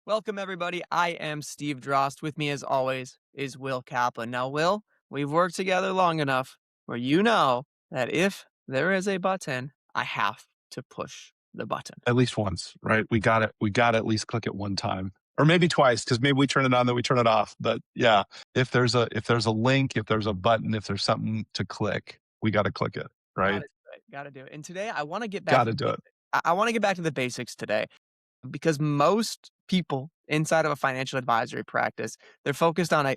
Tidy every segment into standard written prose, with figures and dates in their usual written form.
Welcome, everybody. I am Steve Drost. With me, as always, is Will Kaplan. Now, Will, we've worked together long enough where you know that if there is a button, I have to push the button. At least once, right? We got it. We got to at least click it one time, or maybe twice, because maybe we turn it on, then we turn it off. But yeah, if there's a link, if there's a button, if there's something to click, we got to click it, Got right? to do it. Got to do it. And today, I want to get back Got to to the do it. basics. I want to get back to the basics today because most people inside of a financial advisory practice, they're focused on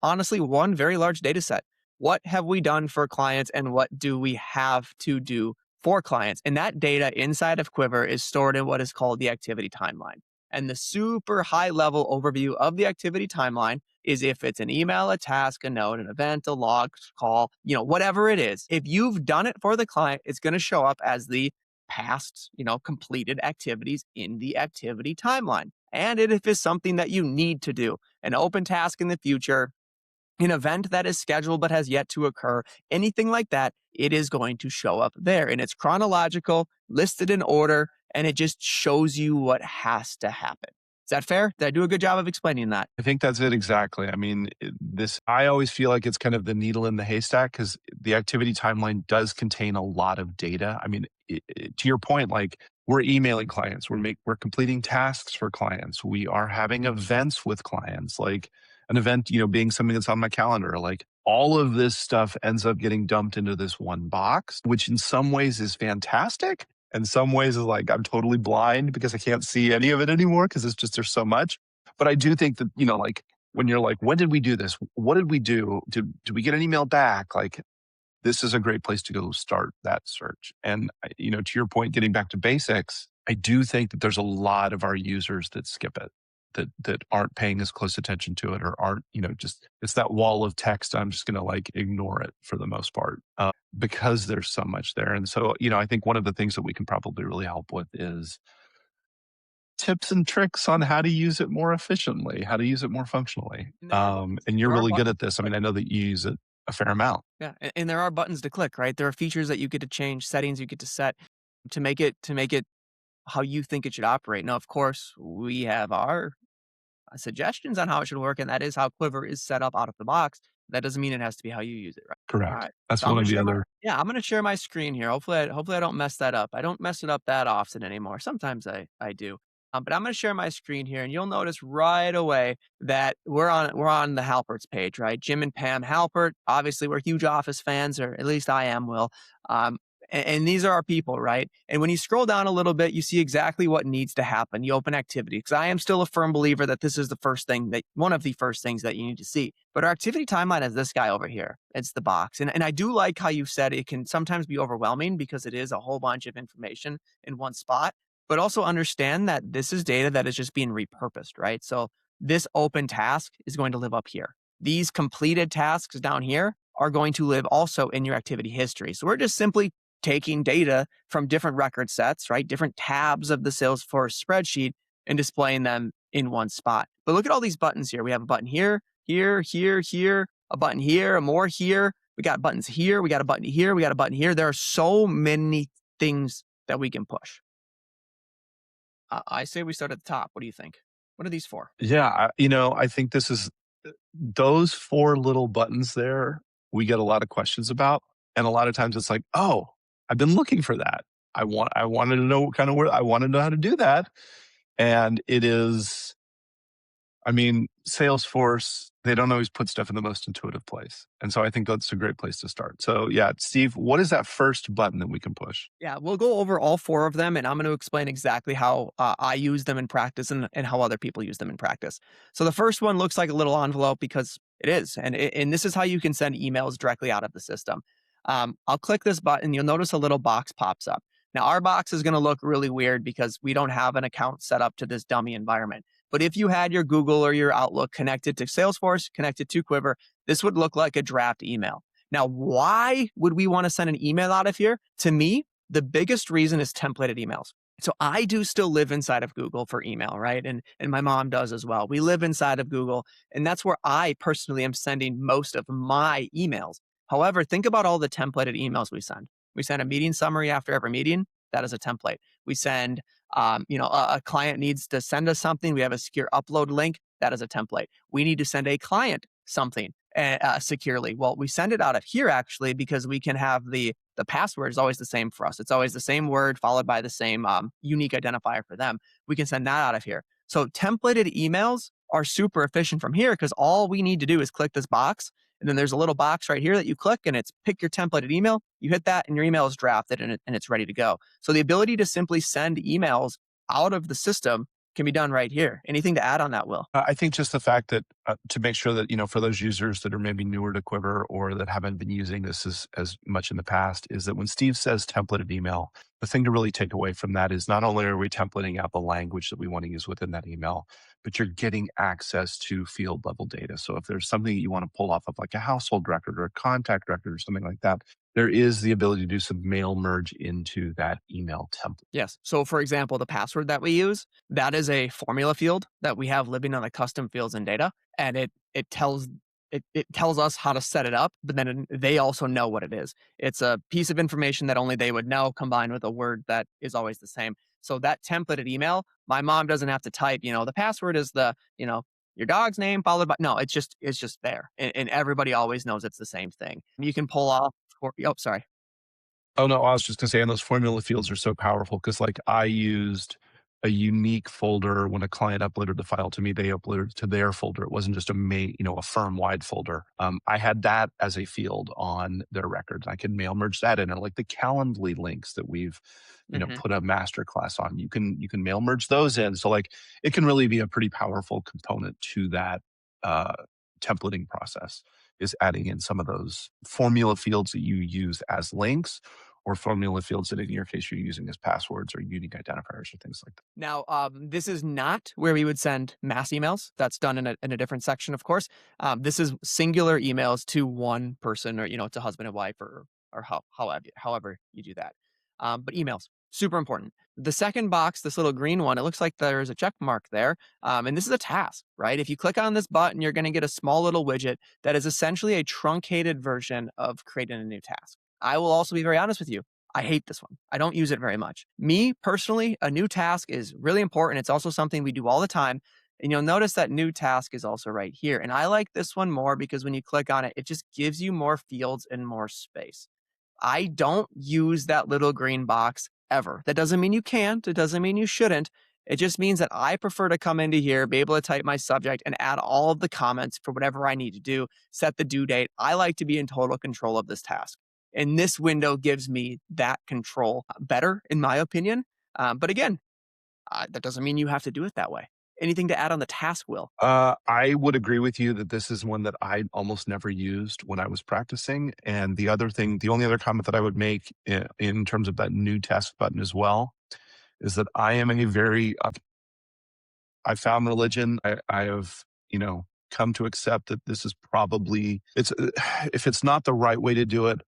honestly one very large data set. What have we done for clients and what do we have to do for clients? And that data inside of Quivr is stored in what is called the activity timeline. And the super high level overview of the activity timeline is if it's an email, a task, a note, an event, a log call, whatever it is. If you've done it for the client, it's going to show up as the past, completed activities in the activity timeline. And if it's something that you need to do, an open task in the future, an event that is scheduled but has yet to occur, anything like that, it is going to show up there. And it's chronological, listed in order, and it just shows you what has to happen. Is that fair? Did I do a good job of explaining that? I think that's it exactly. I mean, I always feel like it's kind of the needle in the haystack because the activity timeline does contain a lot of data. I mean, to your point, like we're emailing clients, we're completing tasks for clients, we are having events with clients, like an event, being something that's on my calendar. Like all of this stuff ends up getting dumped into this one box, which in some ways is fantastic. In some ways is like I'm totally blind because I can't see any of it anymore because it's just there's so much. But I do think that, like when you're like, when did we do this? What did we do? Did we get an email back? Like this is a great place to go start that search. And, to your point, getting back to basics, I do think that there's a lot of our users that skip it, that aren't paying as close attention to it or aren't, just it's that wall of text. I'm just going to like ignore it for the most part because there's so much there. And so, I think one of the things that we can probably really help with is tips and tricks on how to use it more efficiently, how to use it more functionally. And there are buttons. And you're There are really good buttons at to this. I click. mean, I know that you use it a fair amount. Yeah, and there are buttons to click, right? There are features that you get to change, settings you get to set to make it how you think it should operate. Now, of course, we have our suggestions on how it should work, and that is how Quiver is set up out of the box. That doesn't mean it has to be how you use it, right? All Correct. right. That's So I'm one gonna of the share my other. yeah, I'm gonna share my screen here. Hopefully I don't mess that up. I don't mess it up that often anymore. Sometimes I do. But I'm gonna share my screen here, and you'll notice right away that we're on the Halpert's page, right? Jim and Pam Halpert. Obviously, we're huge Office fans, or at least I am. Will. And these are our people, right? And when you scroll down a little bit, you see exactly what needs to happen. You open activity, because I am still a firm believer that this is one of the first things that you need to see. But our activity timeline is this guy over here. It's the box. And I do like how you said it can sometimes be overwhelming because it is a whole bunch of information in one spot, but also understand that this is data that is just being repurposed, right? So this open task is going to live up here. These completed tasks down here are going to live also in your activity history. So we're just simply taking data from different record sets, right? Different tabs of the Salesforce spreadsheet and displaying them in one spot. But look at all these buttons here. We have a button here, here, here, here, a button here, a more here. We got buttons here. We got a button here. We got a button here. There are so many things that we can push. I say we start at the top. What do you think? What are these for? Yeah. I think this is those four little buttons there, we get a lot of questions about. And a lot of times it's like, oh, I've been looking for that. I wanted to know kind of where I want to know how to do that. And it is, I mean, Salesforce, they don't always put stuff in the most intuitive place. And so I think that's a great place to start. So, yeah, Steve, what is that first button that we can push? Yeah, we'll go over all four of them, and I'm going to explain exactly how I use them in practice and how other people use them in practice. So the first one looks like a little envelope because it is, and this is how you can send emails directly out of the system. I'll click this button. You'll notice a little box pops up. Now, our box is going to look really weird because we don't have an account set up to this dummy environment. But if you had your Google or your Outlook connected to Salesforce, connected to Quiver, this would look like a draft email. Now, why would we want to send an email out of here? To me, the biggest reason is templated emails. So I do still live inside of Google for email, right? And my mom does as well. We live inside of Google, and that's where I personally am sending most of my emails. However, think about all the templated emails we send. We send a meeting summary after every meeting. That is a template. We send A client needs to send us something. We have a secure upload link. That is a template. We need to send a client something securely. Well, we send it out of here actually because we can have the password is always the same for us. It's always the same word followed by the same unique identifier for them. We can send that out of here. So templated emails are super efficient from here because all we need to do is click this box. And then there's a little box right here that you click and it's pick your templated email. You hit that and your email is drafted and it's ready to go. So the ability to simply send emails out of the system can be done right here. Anything to add on that, Will? I think just the fact that to make sure that, for those users that are maybe newer to Quiver or that haven't been using this as much in the past, is that when Steve says templated email, the thing to really take away from that is not only are we templating out the language that we want to use within that email, but you're getting access to field level data. So if there's something that you want to pull off of like a household record or a contact record or something like that, there is the ability to do some mail merge into that email template. Yes. So, for example, the password that we use, that is a formula field that we have living on the custom fields and data, and it tells us how to set it up, but then they also know what it is. It's a piece of information that only they would know, combined with a word that is always the same. So that templated email, my mom doesn't have to type. The password is your dog's name followed by no. It's just there, and everybody always knows it's the same thing. You can pull off. Oh, sorry. Oh, no, I was just gonna say, and those formula fields are so powerful because, like, I used a unique folder when a client uploaded the file to me, they uploaded to their folder. It wasn't just a firm-wide folder. I had that as a field on their records. I could mail merge that in, and, like, the Calendly links that we've, Mhm. put a master class on, you can mail merge those in. So, like, it can really be a pretty powerful component to that, uh, templating process, is adding in some of those formula fields that you use as links or formula fields that in your case you're using as passwords or unique identifiers or things like that. Now, this is not where we would send mass emails. That's done in a different section, of course. This is singular emails to one person, or to husband and wife, or however you do that. But emails, super important. The second box, this little green one, it looks like there's a check mark there, and this is a task, right? If you click on this button, you're going to get a small little widget that is essentially a truncated version of creating a new task. I will also be very honest with you. I hate this one. I don't use it very much. Me personally, a new task is really important. It's also something we do all the time. And you'll notice that new task is also right here. And I like this one more because when you click on it, it just gives you more fields and more space. I don't use that little green box ever. That doesn't mean you can't. It doesn't mean you shouldn't. It just means that I prefer to come into here, be able to type my subject and add all of the comments for whatever I need to do, set the due date. I like to be in total control of this task. And this window gives me that control better, in my opinion. But again, that doesn't mean you have to do it that way. Anything to add on the task, Will? I would agree with you that this is one that I almost never used when I was practicing. And the only other comment that I would make in terms of that new task button as well is that I am a very, I found religion. I have, come to accept that this is probably, if it's not the right way to do it,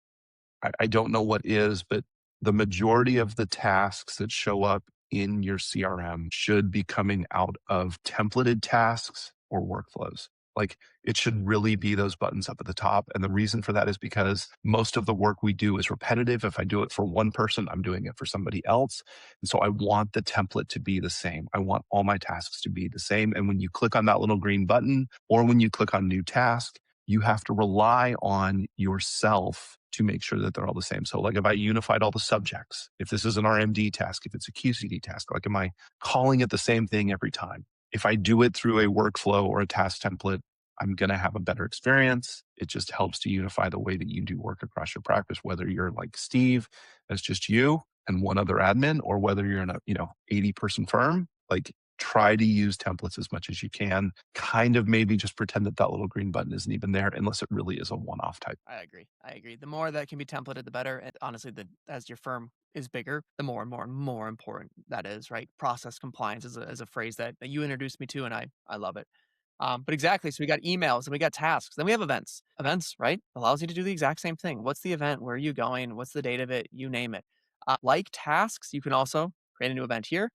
I don't know what is, but the majority of the tasks that show up in your CRM should be coming out of templated tasks or workflows. Like it should really be those buttons up at the top. And the reason for that is because most of the work we do is repetitive. If I do it for one person, I'm doing it for somebody else. And so I want the template to be the same. I want all my tasks to be the same. And when you click on that little green button or when you click on new task, you have to rely on yourself to make sure that they're all the same. So, like, if I unified all the subjects, if this is an RMD task, if it's a QCD task, like, am I calling it the same thing every time? If I do it through a workflow or a task template, I'm going to have a better experience. It just helps to unify the way that you do work across your practice, whether you're like Steve, that's just you and one other admin, or whether you're in a, 80-person firm, like try to use templates as much as you can. Kind of maybe just pretend that that little green button isn't even there unless it really is a one-off type. I agree. I agree. The more that can be templated, the better. And honestly, as your firm is bigger, the more and more and more important that is, right? Process compliance is a phrase that you introduced me to, and I love it. But exactly. So we got emails and we got tasks. Then we have events. Events, right? Allows you to do the exact same thing. What's the event? Where are you going? What's the date of it? You name it. Like tasks, you can also create a new event here.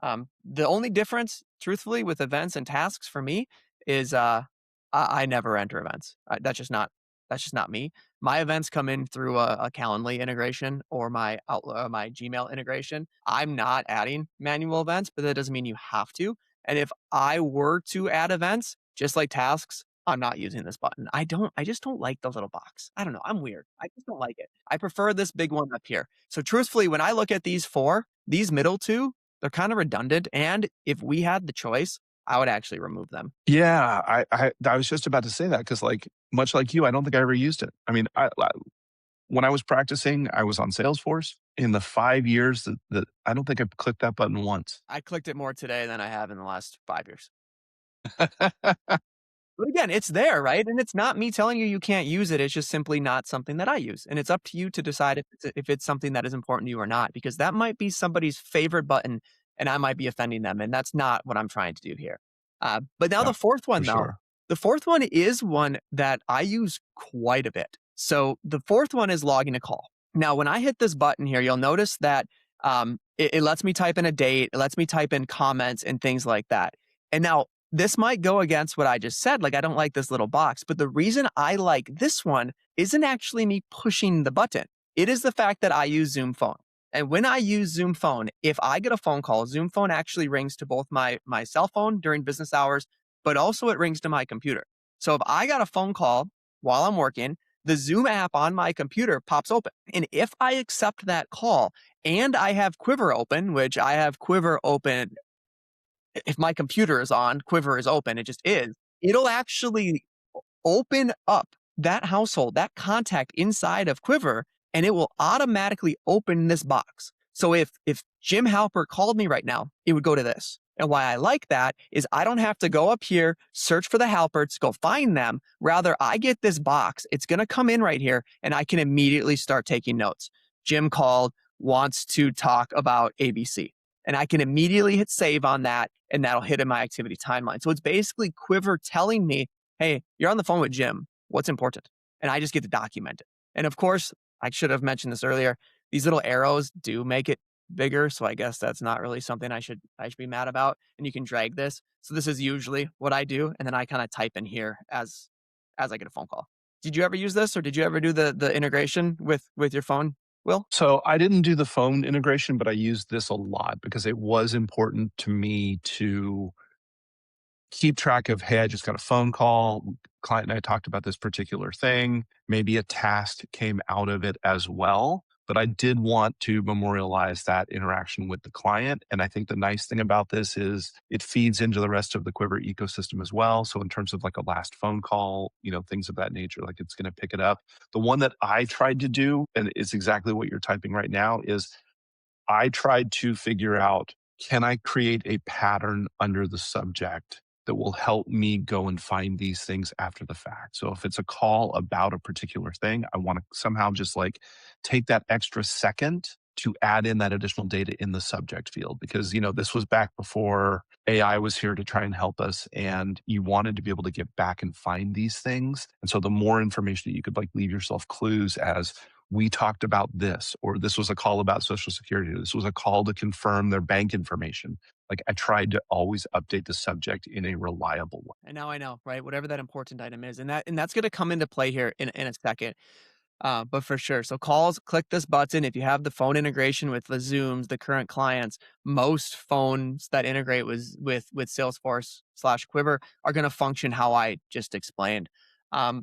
The only difference, truthfully, with events and tasks for me is I never enter events. That's just not me. My events come in through a Calendly integration or my Outlook, my Gmail integration. I'm not adding manual events, but that doesn't mean you have to. And if I were to add events, just like tasks, I'm not using this button. I just don't like the little box. I don't know. I'm weird. I just don't like it. I prefer this big one up here. So truthfully, when I look at these four, these middle two, they're kind of redundant. And if we had the choice, I would actually remove them. Yeah, I was just about to say that because, like, much like you, I don't think I ever used it. I mean, when I was practicing, I was on Salesforce. In the 5 years that I don't think I've clicked that button once. I clicked it more today than I have in the last 5 years. But again, it's there, right? And it's not me telling you you can't use it. It's just simply not something that I use. And it's up to you to decide if it's something that is important to you or not, because that might be somebody's favorite button and I might be offending them. And that's not what I'm trying to do here. But now Yeah, the fourth for one, though, sure. the fourth one is one that I use quite a bit. So the fourth one is logging a call. Now, when I hit this button here, you'll notice that it lets me type in a date, it lets me type in comments and things like that. And now this might go against what I just said. Like, I don't like this little box, but the reason I like this one isn't actually me pushing the button. It is the fact that I use Zoom Phone. And when I use Zoom Phone, if I get a phone call, Zoom Phone actually rings to both my cell phone during business hours, but also it rings to my computer. So if I got a phone call while I'm working, the Zoom app on my computer pops open. And if I accept that call and I have Quivr open, which I have Quivr open if my computer is on, Quivr is open, it just is, it'll actually open up that household, that contact inside of Quivr, and it will automatically open this box. So if Jim Halpert called me right now, it would go to this. And why I like that is I don't have to go up here, search for the Halperts, go find them. Rather, I get this box. It's going to come in right here, and I can immediately start taking notes. Jim called, wants to talk about ABC. And I can immediately hit save on that, and that'll hit in my activity timeline. So it's basically Quivr telling me, hey, you're on the phone with Jim. What's important? And I just get to document it. And of course, I should have mentioned this earlier. These little arrows do make it bigger. So I guess that's not really something I should be mad about. And you can drag this. So this is usually what I do. And then I kind of type in here as I get a phone call. Did you ever use this or did you ever do the integration with your phone, Will? So I didn't do the phone integration, but I used this a lot because it was important to me to keep track of, hey, I just got a phone call. Client and I talked about this particular thing. Maybe a task came out of it as well. But I did want to memorialize that interaction with the client. And I think the nice thing about this is it feeds into the rest of the Quiver ecosystem as well. So in terms of like a last phone call, things of that nature, like it's going to pick it up. The one that I tried to do, and it's exactly what you're typing right now, is I tried to figure out, can I create a pattern under the subject that will help me go and find these things after the fact? So if it's a call about a particular thing, I want to somehow just like take that extra second to add in that additional data in the subject field because this was back before AI was here to try and help us and you wanted to be able to get back and find these things. And so the more information that you could like leave yourself clues as we talked about this, or this was a call about Social Security, or this was a call to confirm their bank information. Like I tried to always update the subject in a reliable way. And now I know, right? Whatever that important item is. And that's gonna come into play here in a second. But for sure. So calls, click this button. If you have the phone integration with the Zooms, the current clients, most phones that integrate with Salesforce/Quivr are going to function how I just explained.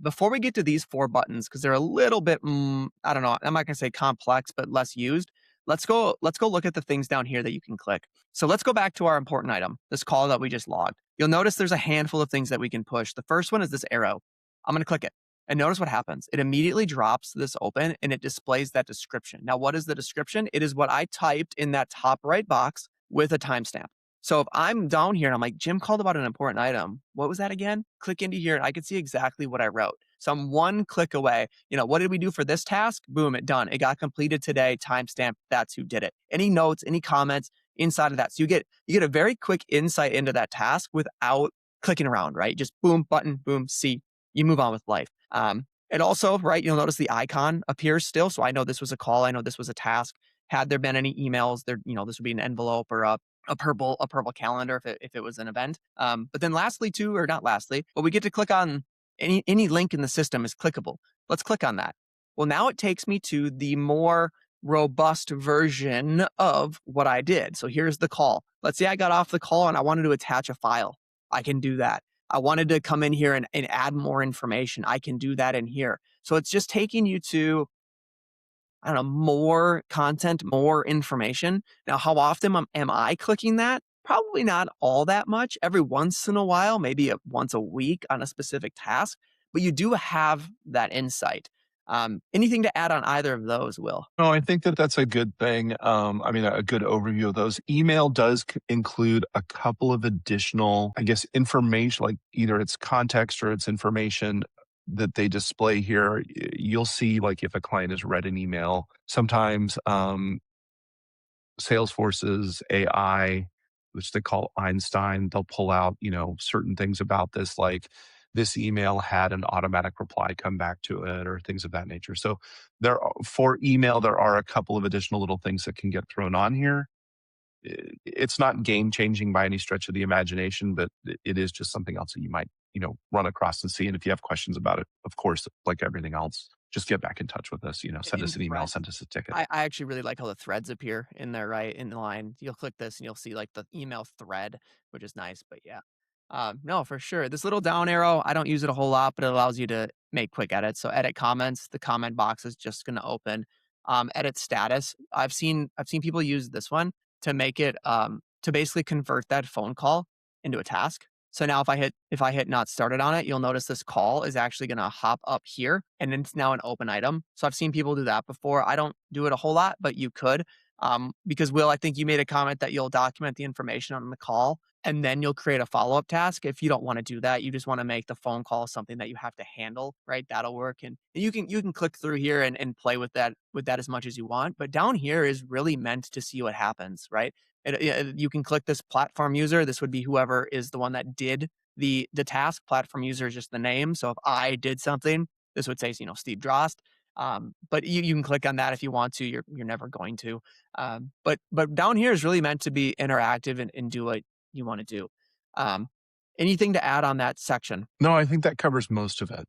Before we get to these four buttons, because they're a little bit, I don't know, I'm not going to say complex, but less used. Let's go look at the things down here that you can click. So let's go back to our important item, this call that we just logged. You'll notice there's a handful of things that we can push. The first one is this arrow. I'm going to click it. And notice what happens. It immediately drops this open and it displays that description. Now, what is the description? It is what I typed in that top right box with a timestamp. So if I'm down here and I'm like, Jim called about an important item. What was that again? Click into here and I can see exactly what I wrote. So I'm one click away. What did we do for this task? Boom, it done. It got completed today, timestamp. That's who did it. Any notes, any comments inside of that. So you get a very quick insight into that task without clicking around, right? Just boom, button, boom, see, you move on with life. And also, right, you'll notice the icon appears still. So I know this was a call. I know this was a task. Had there been any emails, this would be an envelope or a purple calendar if it was an event. But then lastly, too, or not lastly, but we get to click on any link in the system is clickable. Let's click on that. Well, now it takes me to the more robust version of what I did. So here's the call. Let's say I got off the call and I wanted to attach a file. I can do that. I wanted to come in here and add more information. I can do that in here. So it's just taking you to, I don't know, more content, more information. Now, how often am I clicking that? Probably not all that much. Every once in a while, maybe once a week on a specific task, but you do have that insight. Anything to add on either of those, Will? No, I think that that's a good thing. I mean, a good overview of those. Email does include a couple of additional, I guess, information, like either it's context or it's information that they display here. You'll see, like, if a client has read an email, sometimes Salesforce's AI, which they call Einstein, they'll pull out, certain things about this, like this email had an automatic reply come back to it or things of that nature. So for email, there are a couple of additional little things that can get thrown on here. It's not game changing by any stretch of the imagination, but it is just something else that you might, run across and see. And if you have questions about it, of course, like everything else, just get back in touch with us, send In us an email, threads. send us a ticket. I actually really like how the threads appear in there, right? In the line. You'll click this and you'll see like the email thread, which is nice. But yeah. No, for sure. This little down arrow, I don't use it a whole lot, but it allows you to make quick edits. So edit comments, the comment box is just gonna open. Edit status. I've seen people use this one to make it to basically convert that phone call into a task. So now if I hit not started on it, you'll notice this call is actually going to hop up here and it's now an open item. So I've seen people do that before. I don't do it a whole lot, but you could. Because Will, I think you made a comment that you'll document the information on the call and then you'll create a follow-up task. If you don't want to do that, you just want to make the phone call something that you have to handle, right? That'll work. And you can click through here and play with that as much as you want. But down here is really meant to see what happens, right? You can click this platform user. This would be whoever is the one that did the task. Platform user is just the name. So if I did something, this would say, Steve Drost. But you can click on that if you want to. You're never going to. But down here is really meant to be interactive and do what you want to do. Um, Anything to add on that section? No, I think that covers most of it.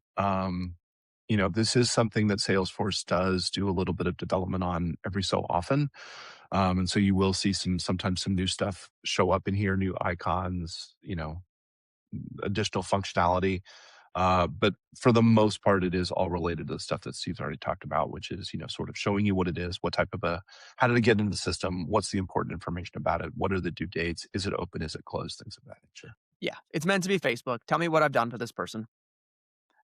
This is something that Salesforce does do a little bit of development on every so often. And so you will see sometimes some new stuff show up in here, new icons, additional functionality. But for the most part, it is all related to the stuff that Steve's already talked about, which is, sort of showing you what it is, what type of how did it get into the system? What's the important information about it? What are the due dates? Is it open? Is it closed? Things of that nature. Yeah, it's meant to be Facebook. Tell me what I've done for this person.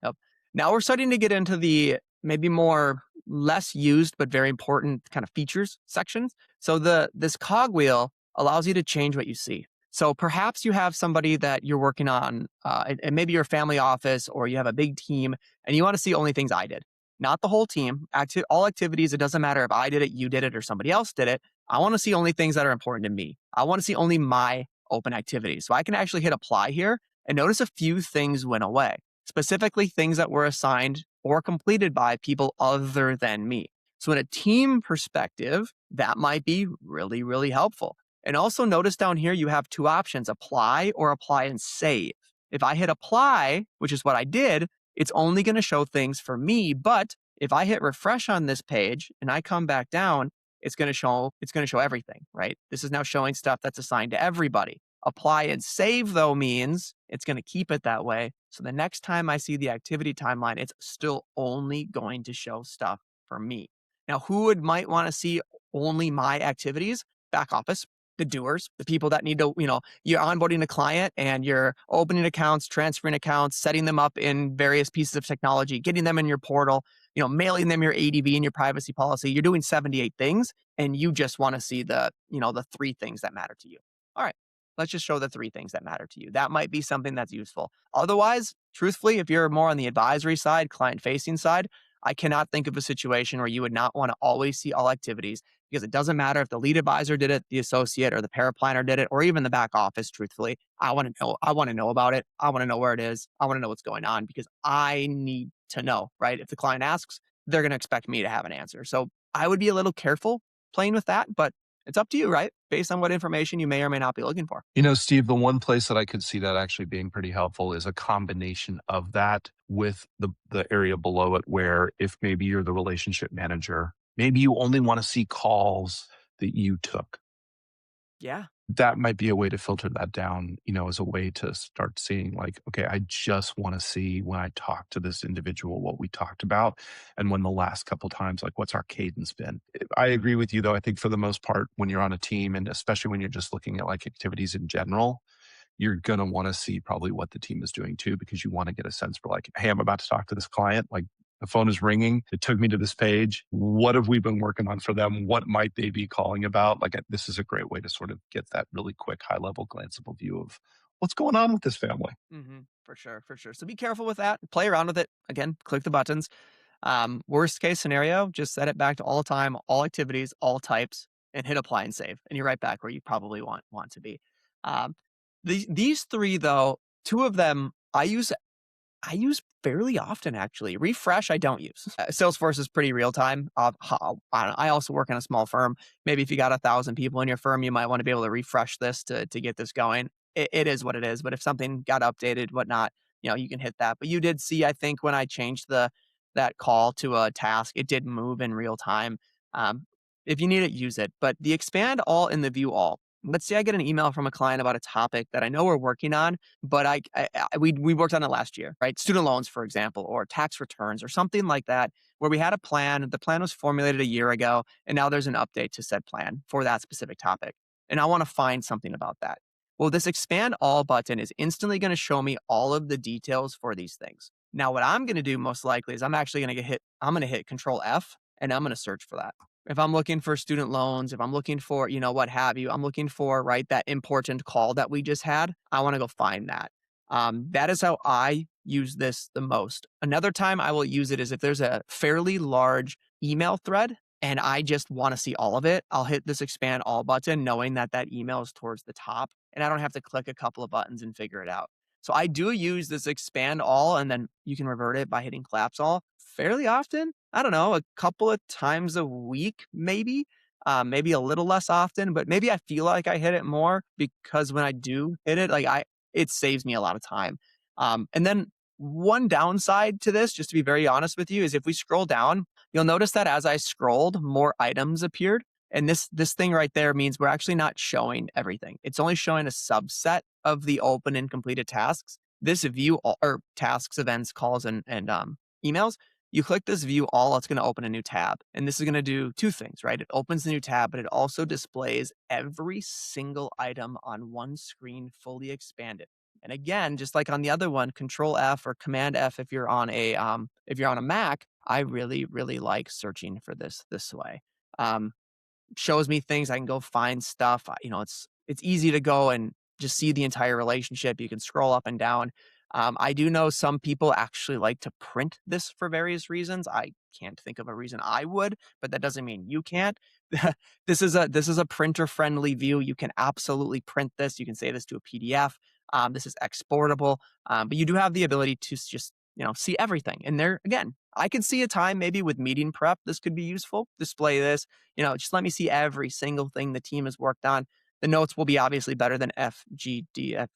Yep. Now we're starting to get into the maybe more less used but very important kind of features sections. So this cogwheel allows you to change what you see. So perhaps you have somebody that you're working on, and maybe your family office or you have a big team, and you want to see only things I did, not the whole team. All activities. It doesn't matter if I did it, you did it, or somebody else did it. I want to see only things that are important to me. I want to see only my open activities. So I can actually hit apply here and notice a few things went away, specifically things that were assigned or completed by people other than me. So, in a team perspective, that might be really, really helpful. And also notice down here, you have two options, apply or apply and save. If I hit apply, which is what I did, it's only going to show things for me. But if I hit refresh on this page and I come back down, it's going to show everything, right? This is now showing stuff that's assigned to everybody. Apply and save, though, means it's going to keep it that way. So the next time I see the activity timeline, it's still only going to show stuff for me. Now, might want to see only my activities? Back office, the doers, the people that need to, you're onboarding a client and you're opening accounts, transferring accounts, setting them up in various pieces of technology, getting them in your portal, mailing them your ADV and your privacy policy. You're doing 78 things and you just want to see the three things that matter to you. All right. Let's just show the three things that matter to you. That might be something that's useful. Otherwise, truthfully, if you're more on the advisory side, client facing side, I cannot think of a situation where you would not want to always see all activities, because it doesn't matter if the lead advisor did it, the associate or the paraplanner did it, or even the back office. Truthfully, I want to know. I want to know about it. I want to know where it is. I want to know what's going on because I need to know, right? If the client asks, they're going to expect me to have an answer. So I would be a little careful playing with that, but It's up to you, right? Based on what information you may or may not be looking for. You know, Steve, the one place that I could see that actually being pretty helpful is a combination of that with the area below it, where if maybe you're the relationship manager, maybe you only want to see calls that you took. Yeah. That might be a way to filter that down, as a way to start seeing like, okay, I just want to see when I talk to this individual what we talked about and when the last couple times, like what's our cadence been. I agree with you though. I think for the most part, when you're on a team and especially when you're just looking at like activities in general, you're going to want to see probably what the team is doing too, because you want to get a sense for like, hey, I'm about to talk to this client. Like the phone is ringing. It took me to this page. What have we been working on for them? What might they be calling about? Like this is a great way to sort of get that really quick, high level, glanceable view of what's going on with this family. For sure, for sure. So be careful with that. Play around with it. Again, click the buttons. Worst case scenario, just set it back to all time, all activities, all types, and hit apply and save, and you're right back where you probably want to be. Um, these three though, two of them I use fairly often actually. Refresh, I don't use. Salesforce is pretty real time. I also work in a small firm. Maybe if you got 1,000 people in your firm, you might want to be able to refresh this to get this going. It is what it is. But if something got updated, whatnot, you can hit that. But you did see, I think, when I changed that call to a task, it did move in real time. Um, if you need it, use it. But the expand all and the view all. Let's say I get an email from a client about a topic that I know we're working on, but we worked on it last year, right? Student loans, for example, or tax returns, or something like that, where we had a plan. The plan was formulated a year ago, and now there's an update to said plan for that specific topic. And I want to find something about that. Well, this expand all button is instantly going to show me all of the details for these things. Now, what I'm going to do most likely is I'm going to hit Control F, and I'm going to search for that. If I'm looking for student loans, if I'm looking for, what have you, I'm looking for, right, that important call that we just had, I want to go find that. That is how I use this the most. Another time I will use it is if there's a fairly large email thread and I just want to see all of it, I'll hit this expand all button, knowing that that email is towards the top and I don't have to click a couple of buttons and figure it out. So I do use this expand all, and then you can revert it by hitting collapse all fairly often. I don't know, a couple of times a week, maybe. Maybe a little less often, but maybe I feel like I hit it more because when I do hit it, it saves me a lot of time. And then one downside to this, just to be very honest with you, is if we scroll down, you'll notice that as I scrolled, more items appeared. And this thing right there means we're actually not showing everything. It's only showing a subset of the open and completed tasks. This view all, or tasks, events, calls, and emails. You click this view all, it's going to open a new tab. And this is going to do two things, right? It opens the new tab, but it also displays every single item on one screen fully expanded. And again, just like on the other one, Control F or Command F if you're on a Mac, I really, really like searching for this way. Um, Shows me things. I can go find stuff. It's easy to go and just see the entire relationship. You can scroll up and down. I do know some people actually like to print this for various reasons. I can't think of a reason I would, but that doesn't mean you can't. This is a printer friendly view. You can absolutely print this. You can save this to a PDF. This is exportable, but you do have the ability to just see everything. And there again, I can see a time maybe with meeting prep this could be useful. Display this, just let me see every single thing the team has worked on. The notes will be obviously better than FGD,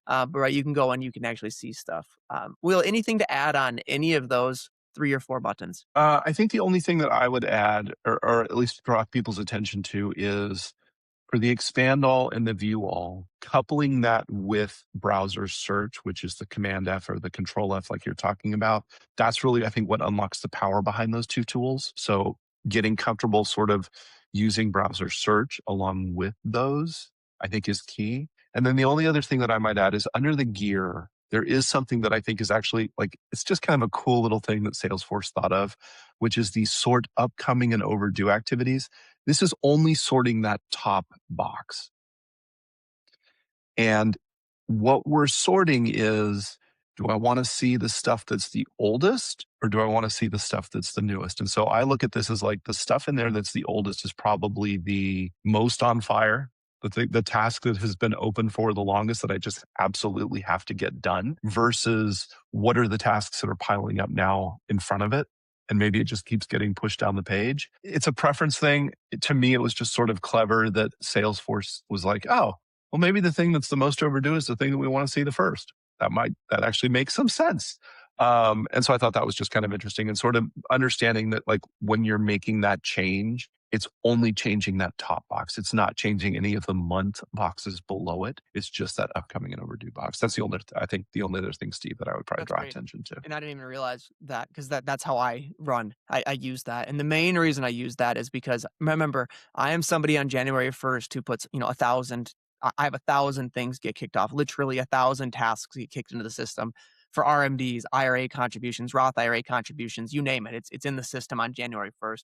but right, you can go and you can actually see stuff. Will, anything to add on any of those three or four buttons? I think the only thing that I would add, or at least draw people's attention to, is for the expand all and the view all, coupling that with browser search, which is the Command F or the Control F, like you're talking about, that's really, I think, what unlocks the power behind those two tools. So getting comfortable sort of using browser search along with those, I think is key. And then the only other thing that I might add is under the gear, there is something that I think is actually like, it's just kind of a cool little thing that Salesforce thought of, which is the sort upcoming and overdue activities. This is only sorting that top box. And what we're sorting is, do I want to see the stuff that's the oldest or do I want to see the stuff that's the newest? And so I look at this as like the stuff in there that's the oldest is probably the most on fire. The task that has been open for the longest that I just absolutely have to get done versus what are the tasks that are piling up now in front of it. and maybe it just keeps getting pushed down the page. It's a preference thing. To me, it was just sort of clever that Salesforce was like, oh, well, maybe the thing that's the most overdue is the thing that we want to see the first. That actually makes some sense. And so I thought that was just kind of interesting and sort of understanding that like when you're making that change, it's only changing that top box. It's not changing any of the month boxes below it. It's just that upcoming and overdue box. That's the only, I think, the only other thing, Steve, that I would probably That's draw great. attention to. And I didn't even realize that because that's how I run. I use that. And the main reason I use that is because remember, I am somebody on January 1st who puts, 1,000, I have 1,000 things get kicked off, literally 1,000 tasks get kicked into the system for RMDs, IRA contributions, Roth IRA contributions, you name it. It's in the system on January 1st.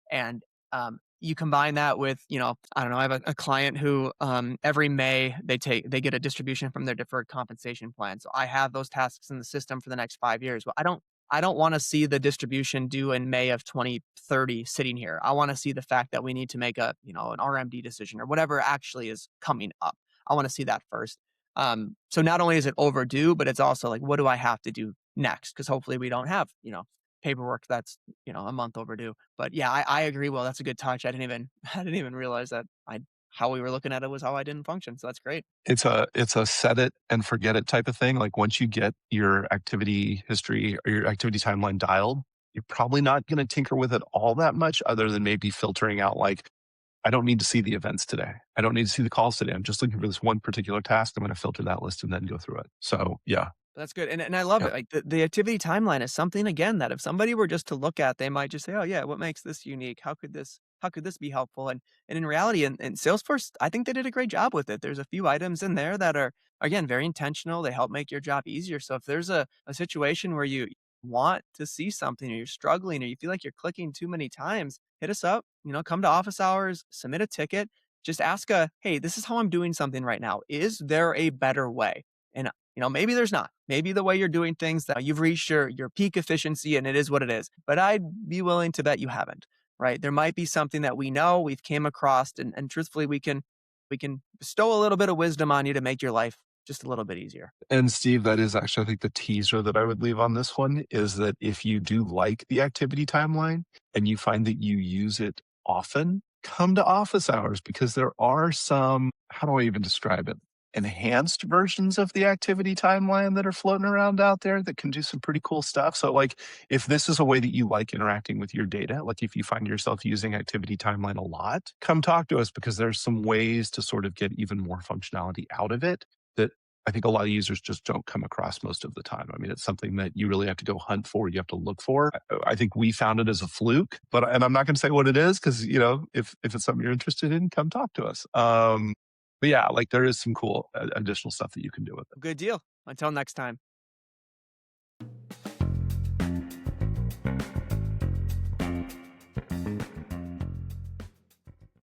And you combine that with, I don't know, I have a client who every May they get a distribution from their deferred compensation plan. So I have those tasks in the system for the next 5 years. Well, I don't want to see the distribution due in May of 2030 sitting here. I want to see the fact that we need to make an RMD decision or whatever actually is coming up. I want to see that first. So not only is it overdue, but it's also like, what do I have to do next? Because hopefully we don't have, paperwork that's, a month overdue. But yeah, I agree. Well, that's a good touch. I didn't even realize that how we were looking at it was how I didn't function. So that's great. It's a set it and forget it type of thing. Like once you get your activity history or your activity timeline dialed, you're probably not going to tinker with it all that much other than maybe filtering out like, I don't need to see the events today. I don't need to see the calls today. I'm just looking for this one particular task. I'm going to filter that list and then go through it. So yeah. That's good, and I love Yep. it, like, the activity timeline is something, again, that if somebody were just to look at, they might just say, "Oh, yeah, what makes this unique? How could this be helpful?" And in reality, in Salesforce, I think they did a great job with it. There's a few items in there that are, again, very intentional, they help make your job easier, so if there's a situation where you want to see something or you're struggling or you feel like you're clicking too many times, hit us up, come to office hours, submit a ticket, just ask "Hey, this is how I'm doing something right now. Is there a better way?" And maybe there's not. Maybe the way you're doing things that you've reached your peak efficiency and it is what it is. But I'd be willing to bet you haven't, right? There might be something that we know we've came across and truthfully we can bestow a little bit of wisdom on you to make your life just a little bit easier. And Steve, that is actually, I think, the teaser that I would leave on this one is that if you do like the activity timeline and you find that you use it often, come to office hours because there are some, how do I even describe it? Enhanced versions of the activity timeline that are floating around out there that can do some pretty cool stuff. So, like, if this is a way that you like interacting with your data, like if you find yourself using activity timeline a lot, come talk to us because there's some ways to sort of get even more functionality out of it that I think a lot of users just don't come across most of the time. I mean, it's something that you really have to go hunt for. You have to look for. I think we found it as a fluke, and I'm not going to say what it is because if it's something you're interested in, come talk to us. But yeah, like there is some cool additional stuff that you can do with it. Good deal. Until next time.